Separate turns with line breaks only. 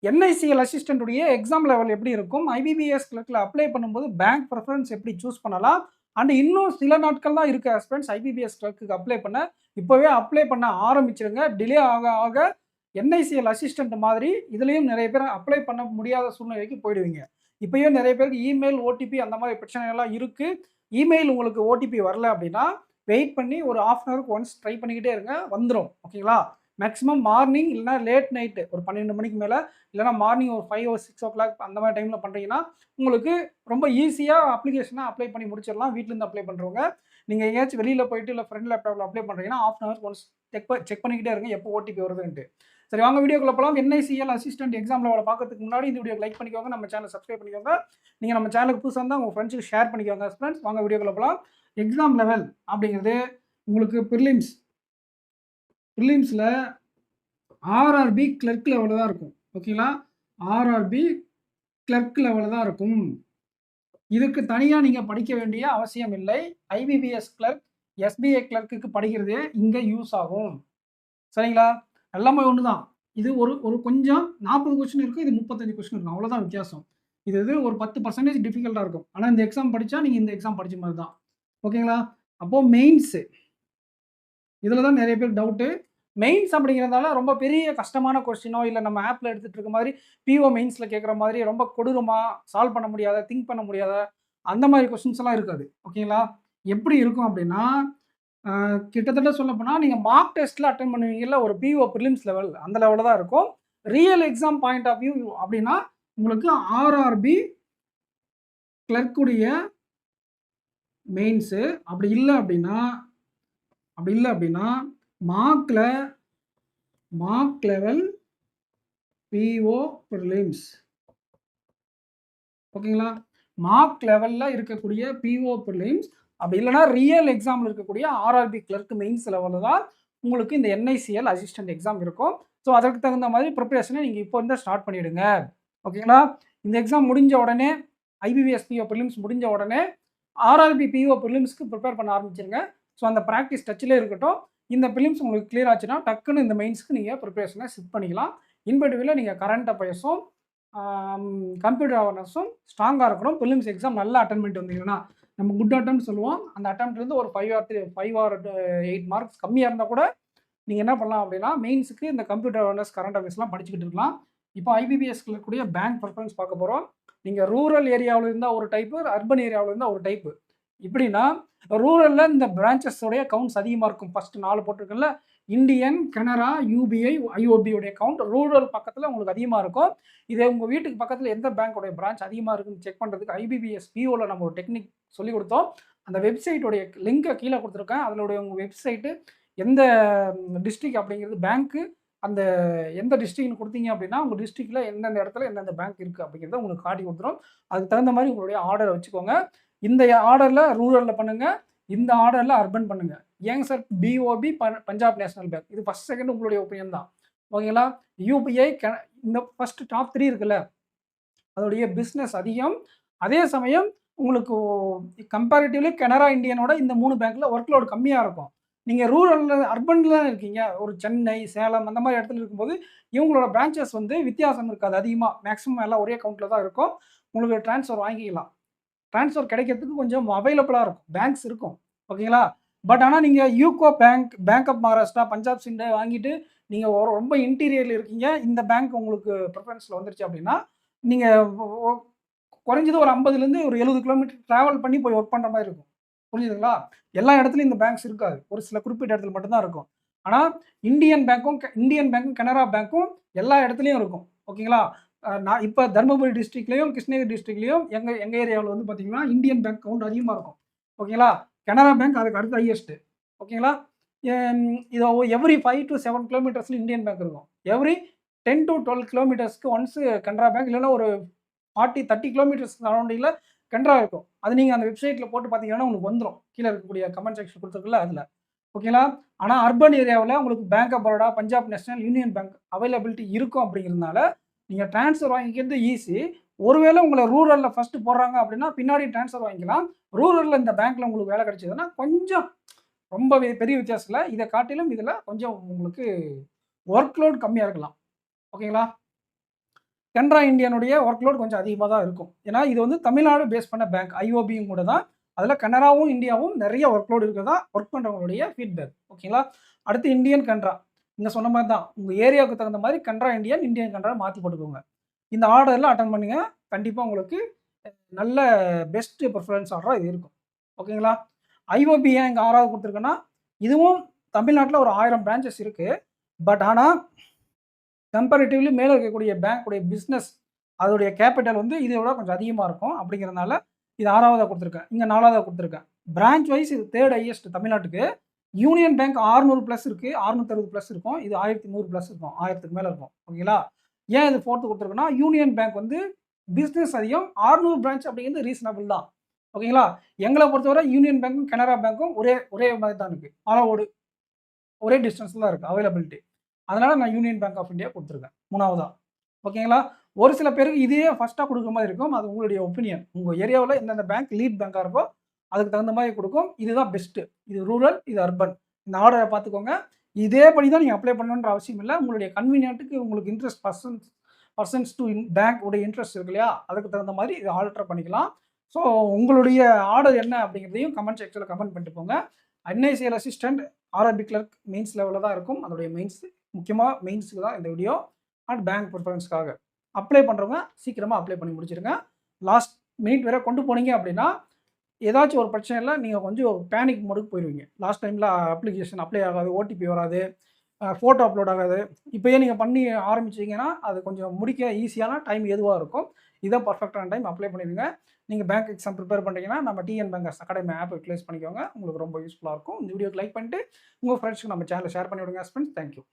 NICL assistant உடைய exam level எப்படி இருக்கும்? ஐபிபிஎஸ் கிளர்க்ல அப்ளை பண்ணும்போது பேங்க் பிரெஃபரன்ஸ் எப்படி சூஸ் பண்ணலாம்? அண்ட் இன்னும் சில நாட்கள் தான் இருக்கு ஆஸ்பிரண்ட்ஸ் ஐபிபிஎஸ் கிளர்க்குக்கு அப்ளை பண்ண. இப்பவே அப்ளை பண்ண ஆரம்பிச்சிருங்க. டிலே ஆக ஆக என்ஐசிஎல் அசிஸ்டன்ட் மாதிரி இதுலயும் நிறைய பேர் அப்ளை பண்ண முடியாத சூழ்நிலைக்கு போயிடுவீங்க. இப்பயே நிறைய பேருக்கு இமெயில், ஓடிபி அந்த மாதிரி பிரச்சனை எல்லாம் இருக்கு. இமெயில் உங்களுக்கு ஓடிபி வரல அப்படின்னா, வெயிட் பண்ணி ஒரு 1/2 அன் ஹவருக்கு ஒன்ஸ் ட்ரை பண்ணிக்கிட்டே இருங்க. வந்துரும். ஓகேங்களா? மேக்ஸிமம் மார்னிங் இல்லைனா லேட் நைட்டு ஒரு 12 மணிக்கு மேலே இல்லைனா மார்னிங் ஒரு 5 ஒரு 6 ஓ கிளாக் அந்த மாதிரி டைமில் பண்ணுறீங்கன்னா உங்களுக்கு ரொம்ப ஈஸியாக அப்ளிகேஷனாக அப்ளை பண்ணி முடிச்சிடலாம். வீட்டிலேருந்து அப்ளை பண்ணுறவங்க நீங்கள் எங்கேயாச்சும் வெளியில் போயிட்டு இல்லை ஃப்ரெண்ட் லேப்டாப்பில் அப்ளை பண்ணுறீங்கன்னா 1/2 அன் ஹவருக்கு ஒன்ஸ் செக் பண்ணிக்கிட்டே இருங்க எப்போ ஓடிபி வருதுன்ட்டு. சரி, வாங்க வீடியோக்குள்ள போகலாம். என்ஐசிஎல் அசிஸ்டன்ட் எக்ஸாம் லெவலை பார்க்கறதுக்கு முன்னாடி இந்த வீடியோ லைக் பண்ணிக்கோங்க, நம்ம சேனல் சப்ஸ்கிரைப் பண்ணிக்கோங்க. நீங்கள் நம்ம சேனலுக்கு புதுசாக இருந்தால் உங்கள் ஃப்ரெண்ட்ஸுக்கு ஷேர் பண்ணிக்கோங்க. ஃப்ரெண்ட்ஸ், வாங்க வீடியோக்குள்ள போகலாம். எக்ஸாம் லெவல் அப்படிங்கிறது உங்களுக்கு ப்ரிலிம்ஸில் ஆர்ஆர்பி கிளர்க் லெவலில் தான் இருக்கும். ஓகேங்களா? ஆர்ஆர்பி கிளர்க் லெவலில் தான் இருக்கும். இதுக்கு தனியாக நீங்கள் படிக்க வேண்டிய அவசியம் இல்லை. ஐபிபிஎஸ் கிளர்க், எஸ்பிஐ கிளர்க்குக்கு படிக்கிறதே இங்கே யூஸ் ஆகும். சரிங்களா? எல்லாமே ஒன்று தான். இது ஒரு கொஞ்சம் 40 கொஸ்டின் இருக்கும், இது 35 கொஸ்டின் இருக்கும். அவ்வளோதான் வித்தியாசம். இது ஒரு 10% டிஃபிகல்ட்டாக இருக்கும். ஆனால் இந்த எக்ஸாம் படித்தா நீங்கள் இந்த எக்ஸாம் படித்த மாதிரி தான். ஓகேங்களா? அப்போது மெயின்ஸு இதில் தான் நிறைய பேர் டவுட்டு. மெயின்ஸ் அப்படிங்கிறதால ரொம்ப பெரிய கஷ்டமான கொஸ்டினோ இல்லை நம்ம ஆப்பில் எடுத்துகிட்டு இருக்க மாதிரி பிஓ மெயின்ஸில் கேட்குற மாதிரி ரொம்ப கொடூரமாக சால்வ் பண்ண முடியாத, திங்க் பண்ண முடியாத அந்த மாதிரி கொஸ்டின்ஸ் எல்லாம் இருக்காது. ஓகேங்களா? எப்படி இருக்கும் அப்படின்னா, கிட்டத்தட்ட சொல்ல போனால் நீங்கள் மார்க் டெஸ்ட்டில் அட்டன் பண்ணுவீங்கல்ல ஒரு பிஓ ப்ரிலிம்ஸ் லெவல், அந்த லெவலில் தான் இருக்கும். Real exam point of view அப்படின்னா உங்களுக்கு ஆர்ஆர்பி கிளர்க்குடைய மெயின்ஸு அப்படி இல்லை அப்படின்னா மார்க் லெவல் பிஓ ப்ரிலிம்ஸ். ஓகேங்களா? மார்க் லெவலில் இருக்கக்கூடிய பிஓ ப்ரிலிம்ஸ் அப்படி இல்லைனா ரியல் எக்ஸாமில் இருக்கக்கூடிய ஆர்ஆர்பி கிளர்க் மெயின்ஸ் லெவலில் தான் உங்களுக்கு இந்த என்ஐசிஎல் அசிஸ்டன்ட் எக்ஸாம் இருக்கும். ஸோ அதற்கு தகுந்த மாதிரி ப்ரிப்பரேஷனை நீங்கள் இப்போ இருந்தால் ஸ்டார்ட் பண்ணிவிடுங்க. ஓகேங்களா? இந்த எக்ஸாம் முடிஞ்ச உடனே ஐபிபிஎஸ் பிஓ ப்ரிலிம்ஸ் முடிஞ்ச உடனே ஆர்ஆர்பி பிஓ ப்ரிலிம்ஸ்க்கு ப்ரிப்பேர் பண்ண ஆரம்பிச்சிருங்க. ஸோ அந்த ப்ராக்டிஸ் டச்சிலே இருக்கட்டும். இந்த ப்ரிலிம்ஸ் உங்களுக்கு கிளியர் ஆச்சுன்னா டக்குன்னு இந்த மெயின்ஸ்க்கு நீங்கள் ப்ரிப்பரேஷனை ஷிஃப்ட் பண்ணிக்கலாம். இன்பிட்வீனில் நீங்கள் கரண்ட் அஃபேர்ஸும் கம்ப்யூட்டர் அவேர்னஸும் ஸ்ட்ராங்காக இருக்கணும். ப்ரிலிம்ஸ் எக்ஸாம் நல்லா அட்டன் பண்ணிட்டு வந்தீங்கன்னா நம்ம குட் அட்டெம்ப்ட் சொல்லுவோம். அந்த அட்டெம்ப்ட்லேருந்து ஒரு 5 or 8 மார்க்ஸ் கம்மியாக இருந்தால் கூட நீங்கள் என்ன பண்ணலாம் அப்படின்னா மெயின்ஸுக்கு இந்த கம்ப்யூட்டர் அவேர்னஸ் கரண்ட் அஃபேர்ஸ்லாம் படிச்சுக்கிட்டு இருக்கலாம். இப்போ ஐபிபிஎஸ்ல இருக்கக்கூடிய பேங்க் ப்ரிஃபரன்ஸ் பார்க்க போகிறோம். நீங்கள் ரூரல் ஏரியாவில் இருந்தால் ஒரு டைப்பு, அர்பன் ஏரியாவில் இருந்தால் ஒரு டைப்பு. இப்படின்னா ரூரலில் இந்த பிரான்ச்சஸோடைய கவுண்ட்ஸ் அதிகமாக இருக்கும். ஃபஸ்ட்டு 4 போட்டிருக்குல்ல, இந்தியன், கனரா, யூபிஐ, ஐஓபியோடைய கவுண்ட் ரூரல் பக்கத்தில் உங்களுக்கு அதிகமாக இருக்கும். இதே உங்கள் வீட்டுக்கு பக்கத்தில் எந்த பேங்க்கோடைய பிரான்ச் அதிகமாக இருக்குன்னு செக் பண்ணுறதுக்கு ஐபிபிஎஸ் பிஓவில் நம்ம ஒரு டெக்னிக் சொல்லிக் கொடுத்தோம். அந்த வெப்சைட்டோடைய லிங்கை கீழே கொடுத்துருக்கேன். அதனுடைய உங்கள் வெப்சைட்டு எந்த டிஸ்ட்ரிக்ட் அப்படிங்கிறது பேங்க்கு, அந்த எந்த டிஸ்ட்ரிக்ட்னு கொடுத்தீங்க அப்படின்னா உங்கள் டிஸ்ட்ரிக்டில் எந்தெந்த இடத்துல எந்தெந்த பேங்க் இருக்குது அப்படிங்கிறத உங்களுக்கு காட்டி கொடுத்துரும். அதுக்கு தகுந்த மாதிரி உங்களுடைய ஆர்டரை வச்சுக்கோங்க. இந்த ஆர்டரில் ரூரலில் பண்ணுங்கள், இந்த ஆர்டரில் அர்பன் பண்ணுங்கள். ஏங்க sir POB Punjab National Bank இது ஃபஸ்ட் செகண்ட் உங்களுடைய ஒப்பீனியன் தான். ஓகேங்களா? யூபிஐ இந்த ஃபஸ்ட்டு டாப் 3 இருக்குல்ல, அதோடைய பிஸ்னஸ் அதிகம். அதே சமயம் உங்களுக்கு கம்பேரிட்டிவ்லி கனரா, இந்தியனோட இந்த 3 பேங்க்கில் ஒர்க் லோடு கம்மியாக இருக்கும். நீங்கள் ரூரலில் அர்பனில் தான் இருக்கீங்க, ஒரு சென்னை, சேலம் அந்த மாதிரி இடத்துல இருக்கும்போது இவங்களோட பிரான்ச்சஸ் வித்தியாசம் இருக்காது அதிகமாக. மேக்ஸிமம் எல்லாம் ஒரே கவுண்ட்டில் தான் இருக்கும். உங்களுக்கு ட்ரான்ஸ்ஃபர் வாங்கிக்கலாம். ட்ரான்ஸ்ஃபர் கிடைக்கிறதுக்கு கொஞ்சம் அவைலபிளாக இருக்கும், பேங்க்ஸ் இருக்கும். ஓகேங்களா? பட் ஆனால் நீங்கள் UCO bank, bank of Maharashtra, Punjab சிண்டை வாங்கிட்டு நீங்கள் ரொம்ப இன்டீரியரில் இருக்கீங்க, இந்த பேங்க் உங்களுக்கு ப்ரிஃபரன்ஸில் வந்துருச்சு அப்படின்னா நீங்கள் குறைஞ்சது ஒரு 50லேருந்து ஒரு 70 கிலோமீட்டர் ட்ராவல் பண்ணி போய் ஒர்க் பண்ணுற மாதிரி இருக்கும். புரிஞ்சுதுங்களா? எல்லா இடத்துலையும் இந்த பேங்க்ஸ் இருக்காது, ஒரு சில குறிப்பிட்ட இடத்துல மட்டும்தான் இருக்கும். ஆனால் இந்தியன் பேங்க்கும் கனரா பேங்க்கும் எல்லா இடத்துலையும் இருக்கும். ஓகேங்களா? நான் இப்போ தருமபுரி டிஸ்ட்ரிக்ட்லேயும் கிருஷ்ணகிரி டிஸ்ட்ரிக்ட்லேயும் எங்கள் ஏரியாவில் பார்த்தீங்கன்னா இந்தியன் பேங்க் கவுண்ட் அதிகமாக இருக்கும். ஓகேங்களா? கனரா பேங்க் அதுக்கு அடுத்து ஹையஸ்ட்டு. ஓகேங்களா? இது எவ்ரி 5 to 7 கிலோமீட்டர்ஸில் இந்தியன் பேங்க் இருக்கும். எவ்ரி 10 to 12 கிலோமீட்டர்ஸ்க்கு ஒன்ஸு கனரா பேங்க், இல்லைன்னா ஒரு 30 கிலோமீட்டர்ஸ் சரௌண்டிங்கில் கனரா இருக்கும். அது நீங்கள் அந்த வெப்சைட்டில் போட்டு பார்த்தீங்கன்னா உங்களுக்கு வந்துடும். கீழே இருக்கக்கூடிய கமெண்ட் செக்ஷன் கொடுத்துருக்குல்ல அதில். ஓகேங்களா? ஆனால் அர்பன் ஏரியாவில் உங்களுக்கு Bank of Baroda, Punjab National, Union Bank availability இருக்கும். அப்படிங்கிறதுனால நீங்கள் ட்ரான்ஸ்ஃபர் வாங்கிக்கிறது ஈஸி. ஒருவேளை உங்களை ரூரலில் ஃபஸ்ட்டு போடுறாங்க அப்படின்னா பின்னாடி ட்ரான்ஸ்ஃபர் வாங்கிக்கலாம். ரூரலில் இந்த பேங்க்கில் உங்களுக்கு வேலை கிடைச்சதுன்னா கொஞ்சம் ரொம்ப பெரிய வித்தியாசம் இல்லை. இதை காட்டிலும் இதில் கொஞ்சம் உங்களுக்கு ஒர்க் லோட் கம்மியாக இருக்கலாம். ஓகேங்களா? கனரா இந்தியனுடைய ஒர்க் லோட் கொஞ்சம் அதிகமாக தான் இருக்கும். ஏன்னா இது வந்து தமிழ்நாடு பேஸ் பண்ண பேங்க். ஐஓபியும் கூட தான். அதில் கனராவும் இந்தியாவும் நிறைய ஒர்க் லோட் இருக்கிறதா ஒர்க் பண்ணுறவங்களுடைய ஃபீட்பேக். ஓகேங்களா? அடுத்து இந்தியன் கனரா. நீங்க சொன்ன மாதிரி தான். உங்கள் ஏரியாவுக்கு தகுந்த மாதிரி கனரா இந்தியன், இந்தியன் கனரா மாற்றி போட்டுக்கோங்க. இந்த ஆர்டரில் அட்டெண்ட் பண்ணுங்க. கண்டிப்பாக உங்களுக்கு நல்ல பெஸ்ட் ப்ரிஃபரன்ஸ் ஆர்டராக இது இருக்கும். ஓகேங்களா? ஐஓபி ஏன் இங்கே 6வது கொடுத்துருக்கேன்னா, இதுவும் தமிழ்நாட்டில் ஒரு 1000 பிரான்ச்சஸ் இருக்குது. பட் ஆனால் கம்பேரிட்டிவ்லி மேலே இருக்கக்கூடிய பேங்க்குடைய பிஸ்னஸ் அதோடைய கேபிட்டல் வந்து இதை விட கொஞ்சம் அதிகமாக இருக்கும். அப்படிங்கிறதுனால இது 6வதா கொடுத்துருக்கேன். இங்கே 4வதா கொடுத்துருக்கேன். பிரான்ச் வைஸ் இது 3rd ஹையஸ்ட் தமிழ்நாட்டுக்கு. யூனியன் பேங்க் 600 ப்ளஸ் இருக்குது, 660 ப்ளஸ் இருக்கும். இது 1100 ப்ளஸ் இருக்கும், 1000க்கு மேலே இருக்கும். ஓகேங்களா? ஏன் இது 4th கொடுத்துருக்குன்னா, யூனியன் பேங்க் வந்து பிஸ்னஸ் அதிகம், 600 பிரான்ச் அப்படிங்கிறது ரீசனபிள் தான். ஓகேங்களா? எங்களை பொறுத்தவரை யூனியன் பேங்க்கும் கனரா பேங்க்கும் ஒரே மாதிரி தான் இருக்குது. அளவோடு ஒரே டிஸ்டன்ஸில் தான் இருக்குது அவைலபிலிட்டி. அதனால் நான் யூனியன் பேங்க் ஆஃப் இந்தியா கொடுத்துருக்கேன் 3வதா. ஓகேங்களா? ஒரு சில பேருக்கு இதையே ஃபஸ்ட்டாக கொடுக்குற மாதிரி இருக்கும். அது உங்களுடைய ஒப்பீனியன். உங்கள் ஏரியாவில் எந்தெந்த பேங்க் லீட் பேங்காக இருக்கோ அதுக்கு தகுந்த மாதிரி கொடுக்கும். இதுதான் பெஸ்ட்டு. இது ரூரல், இது அர்பன். இந்த ஆர்டரை பார்த்துக்கோங்க. இதேபடி தான் நீங்கள் அப்ளை பண்ணணுன்ற அவசியம் இல்லை. உங்களுடைய கன்வீனியன்ட்டுக்கு உங்களுக்கு இன்ட்ரெஸ்ட் பர்சன்ஸ் டு பேங்க் உடைய இன்ட்ரெஸ்ட் இருக்கு இல்லையா? அதுக்கு தகுந்த மாதிரி இதை ஆல்டர் பண்ணிக்கலாம். ஸோ உங்களுடைய ஆர்டர் என்ன அப்படிங்கிறதையும் கமெண்ட் செக்ஷனில் கமெண்ட் பண்ணிட்டு போங்க. NICL assistant RRB clerk mains லெவலில் தான் இருக்கும். அதோடைய மெயின்ஸ் முக்கியமாக மெயின்ஸுக்கு தான் இந்த வீடியோ. அண்ட் பேங்க் ப்ரிஃபரன்ஸ்க்காக அப்ளை பண்ணுறவங்க சீக்கிரமாக அப்ளை பண்ணி முடிச்சிருங்க. லாஸ்ட் மினிட் வேறு கொண்டு போனீங்க அப்படின்னா ஏதாச்சும் ஒரு பிரச்சனையில் நீங்கள் கொஞ்சம் பேனிக் மோடுக்கு போயிடுவீங்க. லாஸ்ட் டைமில் அப்ளிகேஷன் அப்ளை ஆகாது, ஓடிபி வராது, ஃபோட்டோ அப்லோட் ஆகாது. இப்போயே நீங்கள் பண்ணி ஆரம்பிச்சிங்கன்னா அது கொஞ்சம் முடிக்க ஈஸியான டைம் எதுவாக இருக்கும். இதான் பர்ஃபெக்டான டைம். அப்ளை பண்ணிடுங்க. நீங்கள் பேங்க் எக்ஸாம் ப்ரிப்பேர் பண்ணுறீங்கன்னா நம்ம TN Bankers Academy app utilise பண்ணிக்கோங்க. உங்களுக்கு ரொம்ப யூஸ்ஃபுல்லாக இருக்கும். இந்த வீடியோக்கு லைக் பண்ணிட்டு உங்கள் ஃப்ரெண்ட்ஸ்க்கு நம்ம சேனலை ஷேர் பண்ணி விடுங்க ஃப்ரெண்ட்ஸ். தேங்க்யூ.